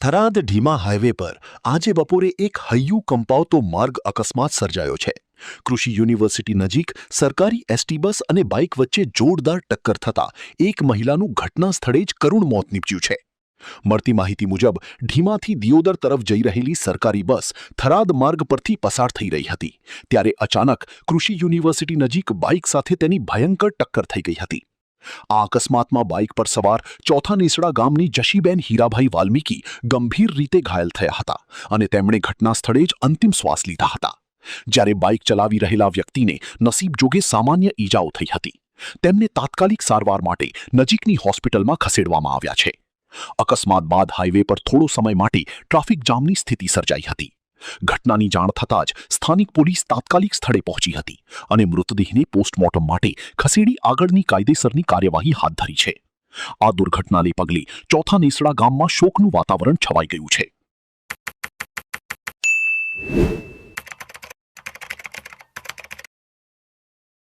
Tharad Dhima highway પર આજે બપોરે એક હૈયું કંપાવતો માર્ગ અકસ્માત સર્જાયો છે। કૃષિ યુનિવર્સિટી નજીક સરકારી એસટી બસ અને બાઇક વચ્ચે જોરદાર ટક્કર થતાં એક મહિલાનું ઘટના સ્થળે જ કરુણ મોત નીપજ્યું છે। મળતી માહિતી મુજબ ઢીમાથી દિયોદર તરફ જઈ રહેલી સરકારી બસ થરાદ માર્ગ પરથી પસાર થઈ રહી હતી ત્યારે અચાનક કૃષિ યુનિવર્સિટી નજીક બાઇક સાથે તેની ભયંકર ટક્કર થઈ ગઈ હતી। આ અકસ્માતમાં બાઇક પર સવાર ચોથા નેસડા ગામની જશીબેન હીરાભાઈ વાલ્મીકી ગંભીર રીતે ઘાયલ થયા હતા અને તેમણે ઘટના સ્થળે જ અંતિમ શ્વાસ લીધા હતા। જ્યારે બાઇક ચલાવી રહેલા વ્યક્તિને નસીબ જોગે સામાન્ય ઈજાઓ થઈ હતી। તેમને તાત્કાલિક સારવાર માટે નજીકની હોસ્પિટલમાં ખસેડવામાં આવ્યા છે। અકસ્માત બાદ હાઈવે પર થોડો સમય માટે ટ્રાફિક જામની સ્થિતિ સર્જાઈ હતી। ઘટનાની જાણ થતાં જ સ્થાનિક પોલીસ તાત્કાલિક સ્થળે પહોંચી હતી અને મૃતદેહને પોસ્ટમોર્ટમ માટે ખસેડી આગળની કાયદેસરની કાર્યવાહી હાથ ધરી છે। આ દુર્ઘટનાને પગલે ચોથા નેસડા ગામમાં શોકનું વાતાવરણ છવાઈ ગયું છે।